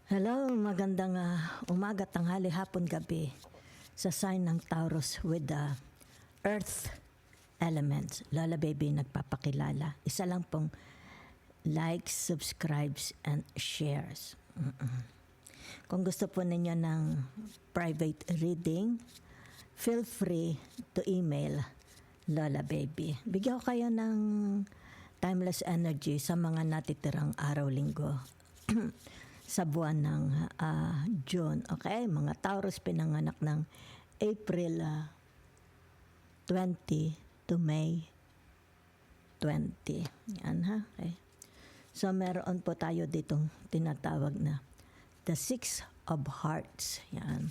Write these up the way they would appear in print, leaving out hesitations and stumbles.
Hello, magandang umaga, tanghali, hapon, gabi sa sign ng Taurus with the Earth elements. Lola Baby nagpapakilala. Isa lang pong likes, subscribes, and shares. Kung gusto po ninyo ng private reading, feel free to email Lola Baby. Bigyan ko kayo ng timeless energy sa mga natitirang araw-linggo. Sa buwan ng June. Okay? Mga Taurus pinanganak ng April 20 to May 20. Yan ha? Okay. So meron po tayo ditong tinatawag na the Six of Hearts. Yan.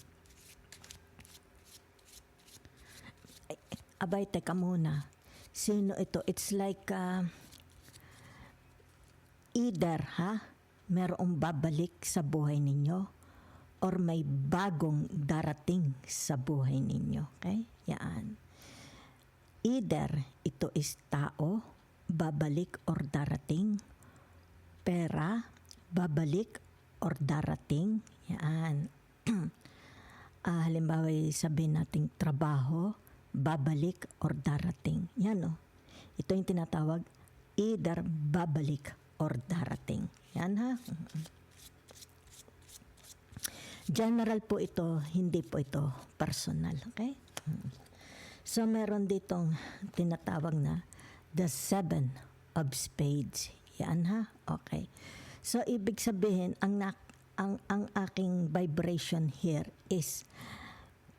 Abay, teka muna. Sino ito? It's like either, merong babalik sa buhay ninyo or may bagong darating sa buhay ninyo. Okay? Yan. Either ito is tao, babalik or darating. Pera, babalik or darating. Yan. Halimbawa, sabihin nating trabaho, babalik or darating. Yan o. Ito yung tinatawag either babalik or darating. Yan ha. General po ito, hindi po ito personal. Okay? So meron ditong tinatawag na the Seven of Spades. Yan ha. Okay. So ibig sabihin, ang aking vibration here is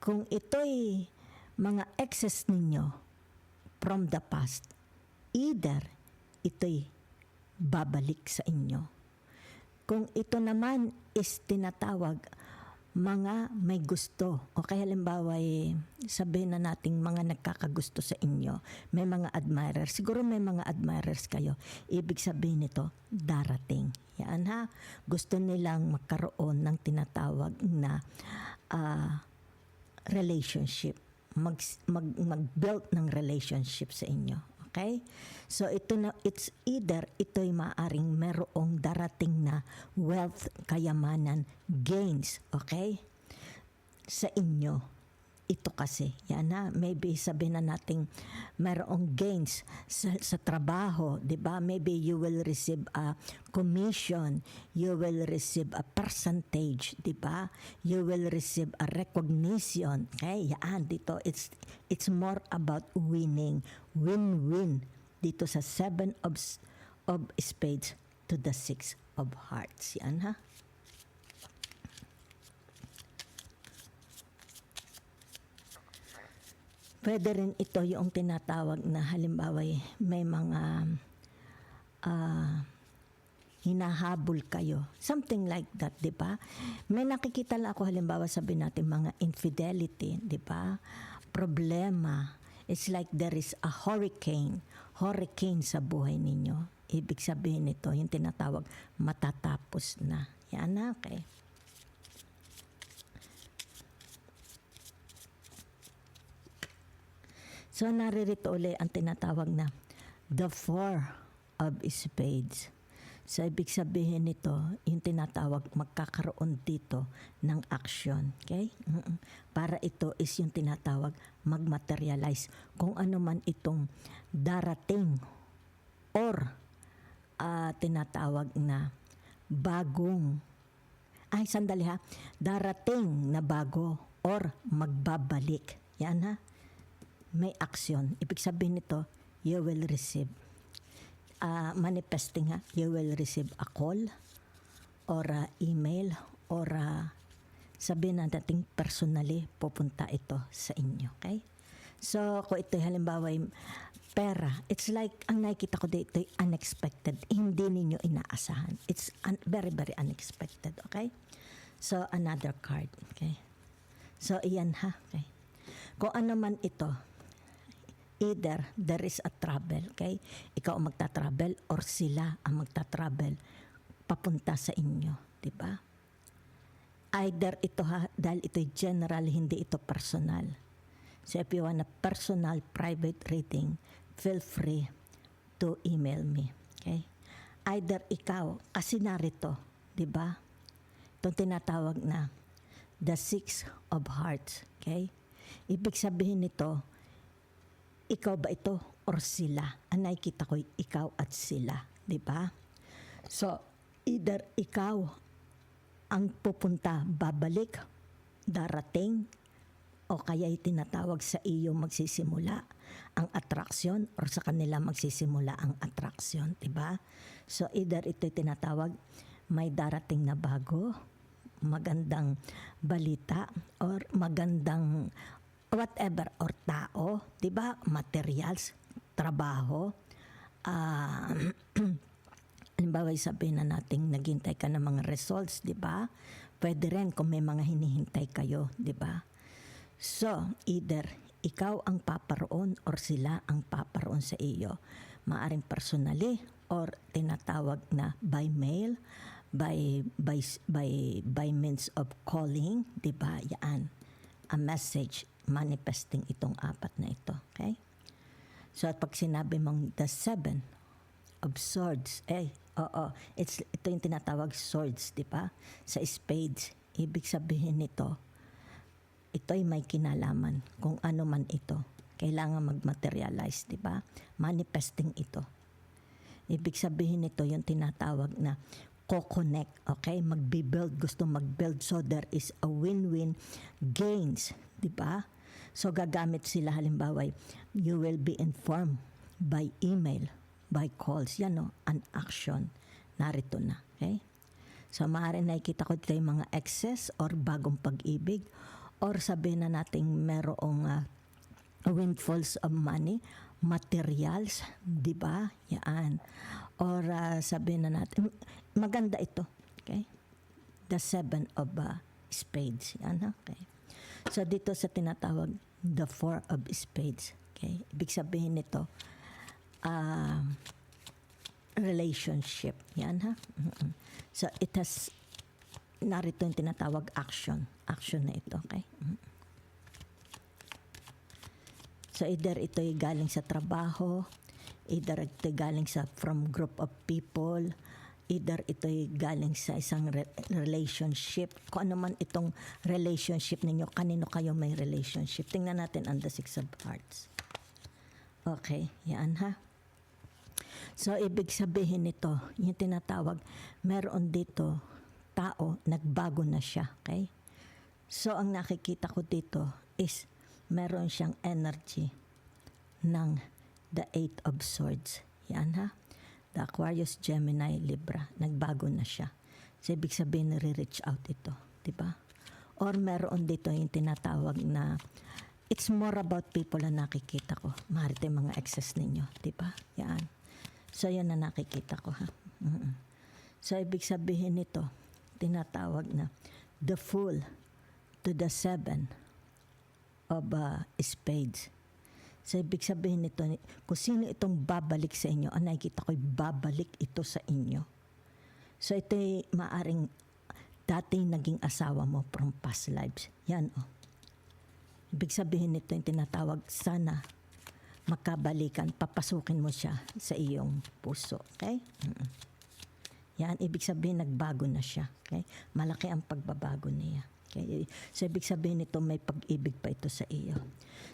kung ito'y mga excess ninyo from the past, either ito'y babalik sa inyo. Kung ito naman is tinatawag mga may gusto, o kaya halimbawa sabihin na nating mga nagkakagusto sa inyo, may mga admirers, siguro may mga admirers kayo, ibig sabihin nito, darating. Yan ha, gusto nilang magkaroon ng tinatawag na relationship, mag-build ng relationship sa inyo. Okay? So it's either ito'y maaring merong darating na wealth, kayamanan, gains, okay? Sa inyo. Ito kasi, yan ha, maybe sabihin na nating merong gains sa trabaho, di ba? Maybe you will receive a commission, you will receive a percentage, di ba? You will receive a recognition. Okay? Yan, dito, it's more about winning. Win-win dito sa Seven of Spades to the Six of Hearts. Yan ha. Pwede rin ito yung tinatawag na halimbawa may mga hinahabol kayo. Something like that, di ba? May nakikita lang ako halimbawa sabihin natin mga infidelity, di ba? Problema. It's like there is a hurricane sa buhay ninyo. Ibig sabihin nito, yung tinatawag matatapos na. Yan na, okay. So, naririto ulit ang tinatawag na the Four of Spades. So, ibig sabihin nito, yung tinatawag magkakaroon dito ng action. Okay? Para ito is yung tinatawag magmaterialize. Kung ano man itong darating or tinatawag na bagong, sandali ha, darating na bago or magbabalik. Yan ha. May action. Ibig sabihin nito, you will receive manifesting ha, you will receive a call or email or sabihin natin personally pupunta ito sa inyo. Okay? So, kung ito halimbawa pera, it's like, ang nakikita ko dito unexpected. Hindi ninyo inaasahan. It's very, very unexpected. Okay? So, another card. Okay? So, iyan ha. Okay? Kung ano man ito, either there is a travel, okay? Ikaw ang magta-travel or sila ang magta-travel papunta sa inyo, di ba? Either ito ha, dahil ito'y general, hindi ito personal. So if you want a personal private reading, feel free to email me, okay? Either ikaw, kasi narito, di ba? itong tinatawag na the Six of Hearts. Okay? Ibig sabihin nito, ikaw ba ito or sila? Ang nakikita ko, ikaw at sila. Di ba? So, either ikaw ang pupunta, babalik, darating, o kaya tinatawag sa iyo magsisimula ang atraksyon or sa kanila magsisimula ang atraksyon, diba? So either ito'y tinatawag may darating na bago, magandang balita, or magandang whatever, or tao, diba? Materials, trabaho, halimbawa sabihin na natin naghintay ka ng mga results, diba? Pwede rin kung may mga hinihintay kayo, diba? So, either ikaw ang paparoon or sila ang paparoon sa iyo. Maaring personally or tinatawag na by mail, by means of calling, 'di ba? Yan. A message manifesting itong apat na ito, okay? So, at pag sinabi mong the seven of swords, ito yung tinatawag swords, 'di ba? Sa spades, ibig sabihin nito, ito'y may kinalaman kung ano man ito. Kailangan mag-materialize, di ba? Manifesting ito. Ibig sabihin nito yung tinatawag na co-connect, okay? Mag-build, gusto mag-build. So there is a win-win gains, di ba? So gagamit sila halimbawa, you will be informed by email, by calls. Yan o, an action. Narito na, okay? So maaari nakikita ko dito yung mga excess or bagong pag-ibig, or sabihin na natin merong windfalls of money, materials, di ba? Yan. Or sabihin na natin, maganda ito. Okay? The seven of spades. Yan, okay? So dito sa tinatawag, the four of spades. Okay? Ibig sabihin nito, relationship. Yan, ha? So it has, narito yung tinatawag action. Action na ito, okay? So either ito'y galing sa trabaho, either ito'y galing sa from group of people, either ito'y galing sa isang relationship. Kung ano man itong relationship ninyo, kanino kayo may relationship. Tingnan natin ang the Six of Hearts. Okay, yan ha. So ibig sabihin nito, yung tinatawag, meron dito tao, nagbago na siya, okay? So, ang nakikita ko dito is meron siyang energy ng the Eight of Swords. Yan ha. The Aquarius, Gemini, Libra. Nagbago na siya. So, ibig sabihin nare-reach out ito. Diba? Or meron dito yung tinatawag na it's more about people na nakikita ko. Maharito yung mga excess ninyo. Diba? Yan. So, yan na nakikita ko ha. So, ibig sabihin nito, tinatawag na the Fool to the seven of spades. So, ibig sabihin nito, kung sino itong babalik sa inyo, ang nakikita ko'y babalik ito sa inyo. So, ito'y maaring dating naging asawa mo from past lives. Yan, oh. Ibig sabihin nito yung tinatawag, sana makabalikan, papasukin mo siya sa iyong puso. Okay? Yan, ibig sabihin nagbago na siya. Okay? Malaki ang pagbabago niya. Okay? So, ibig sabihin nito may pag-ibig pa ito sa iyo.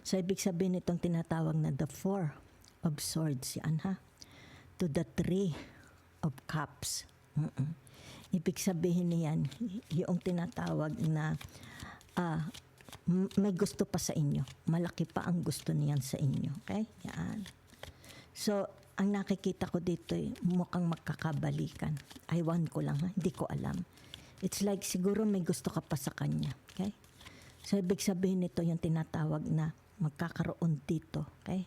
So, ibig sabihin nitong tinatawag na the Four of Swords. Yan ha. To the Three of Cups. Ibig sabihin niyan, yung tinatawag na may gusto pa sa inyo. Malaki pa ang gusto niyan sa inyo. Okay? Yan. So, ang nakikita ko dito mukhang magkakabalikan. Aywan ko lang ha. Hindi ko alam. It's like siguro may gusto ka pa sa kanya. Okay? So, ibig sabihin nito yung tinatawag na magkakaroon dito. Okay?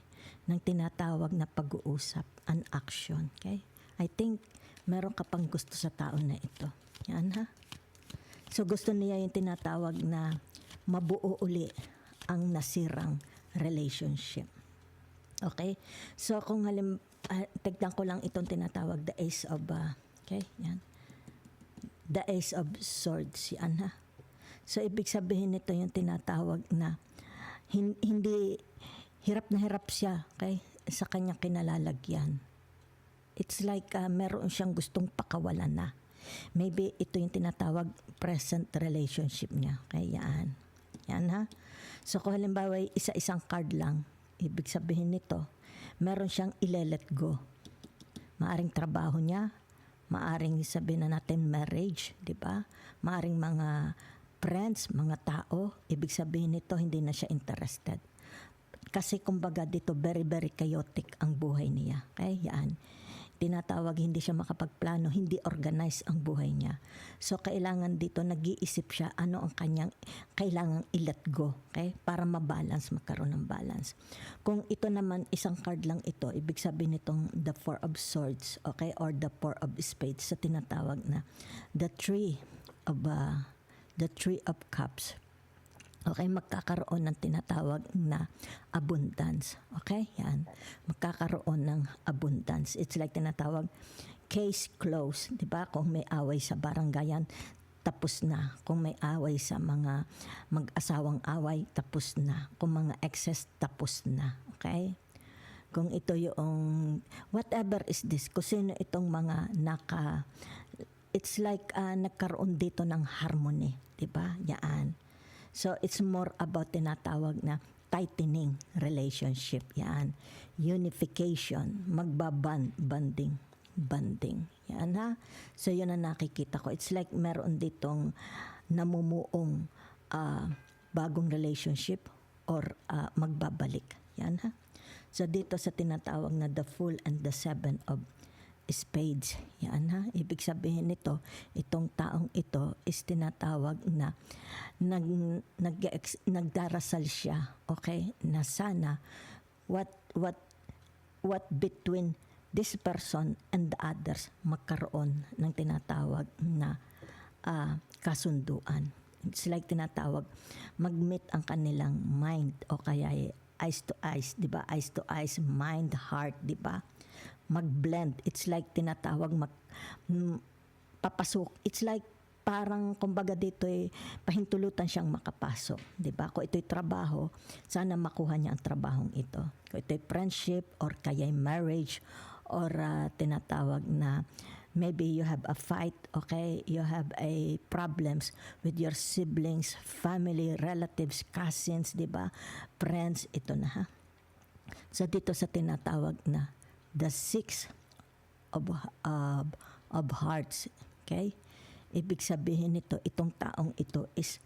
Ng tinatawag na pag-uusap. An action. Okay? I think meron ka pang gusto sa tao na ito. Yan ha? So, gusto niya yung tinatawag na mabuo uli ang nasirang relationship. Okay? So, kung tignan ko lang itong tinatawag, the Ace of, okay? Yan. The Ace of Swords. Yan ha. So, ibig sabihin nito yung tinatawag na hindi, hirap na hirap siya, okay? Sa kanyang kinalalagyan. It's like meron siyang gustong pakawalan na. Maybe ito yung tinatawag present relationship niya. Okay, yan. Yan ha. So kung halimbawa isa-isang card lang, ibig sabihin nito, meron siyang ile-let go. Maaring trabaho niya, maaring sabihin na natin marriage, di ba? Maaring mga friends, mga tao, ibig sabihin nito hindi na siya interested. Kasi kumbaga dito very very chaotic ang buhay niya. Okay? Yan. Tinatawag hindi siya makapagplano, hindi organized ang buhay niya. So kailangan dito nag-iisip siya ano ang kanyang kailangang i-let go, okay? Para ma-balance, magkaroon ng balance. Kung ito naman isang card lang ito, ibig sabihin nitong the Four of Swords, okay? Or the Four of Spades sa tinatawag na the Three of Cups. Okay, magkakaroon ng tinatawag na abundance. Okay, yan. Magkakaroon ng abundance. It's like tinatawag case closed. Diba? Kung may away sa barangayan, tapos na. Kung may away sa mga mag-asawang away, tapos na. Kung mga excess, tapos na. Okay? Kung ito yung, whatever is this, kung sino itong mga it's like nagkaroon dito ng harmony. Diba? Yan. So, it's more about tinatawag na tightening relationship. Yan. Unification. Bonding. Yan ha. So, yun ang nakikita ko. It's like meron ditong namumuong bagong relationship or magbabalik. Yan ha. So, dito sa tinatawag na the Fool and the Seven of Spades. Yan ha. Ibig sabihin nito, itong taong ito is tinatawag na nagdarasal siya, okay, na sana what between this person and the others magkaroon ng tinatawag na kasunduan. It's like tinatawag mag-meet ang kanilang mind o kaya eyes to eyes, di ba? Eyes to eyes, mind, heart, di ba? Mag-blend. It's like tinatawag papasok. It's like parang kumbaga dito pahintulutan siyang makapasok. Diba? Kung ito'y trabaho, sana makuha niya ang trabahong ito. Kung ito'y friendship or kaya marriage or tinatawag na maybe you have a fight, okay? You have a problems with your siblings, family, relatives, cousins, diba? Friends, ito na ha. So dito sa tinatawag na the Six of Hearts, okay? Ibig sabihin nito, itong taong ito is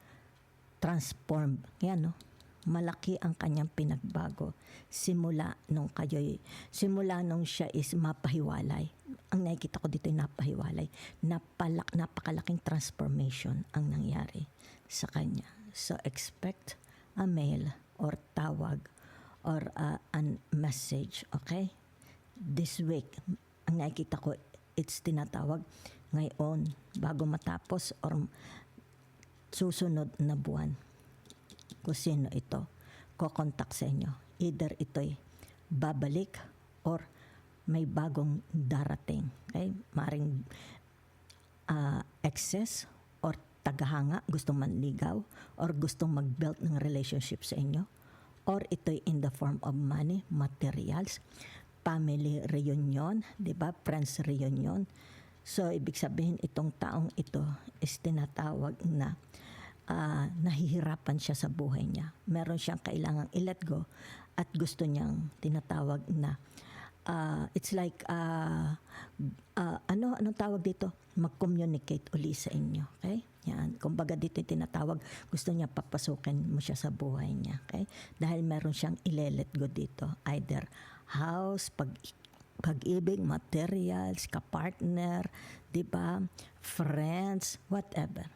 transformed. Yan, no? Malaki ang kanyang pinagbago. Simula nung siya is mapahiwalay. Ang nakikita ko dito ay napahiwalay. Napakalaking transformation ang nangyari sa kanya. So expect a mail or tawag or a message, okay? This week, ang nakikita ko, it's tinatawag ngayon, bago matapos or susunod na buwan. Kung sino ito, kokontak sa inyo. Either ito'y babalik or may bagong darating. Okay? Maring excess or tagahanga, gustong manligaw or gustong mag-build ng relationship sa inyo. Or ito'y in the form of money, materials, family reunion, di ba? Friends reunion. So, ibig sabihin itong taong ito is tinatawag na nahihirapan siya sa buhay niya. Meron siyang kailangang i-let go at gusto niyang tinatawag na it's like anong tawag dito? Mag-communicate uli sa inyo. Okay? Yan. Kumbaga dito yung tinatawag, gusto niya papasukin mo siya sa buhay niya. Okay? Dahil meron siyang i-let go dito. Either house, pag-ibig, materials, kapartner, di ba? Friends, whatever.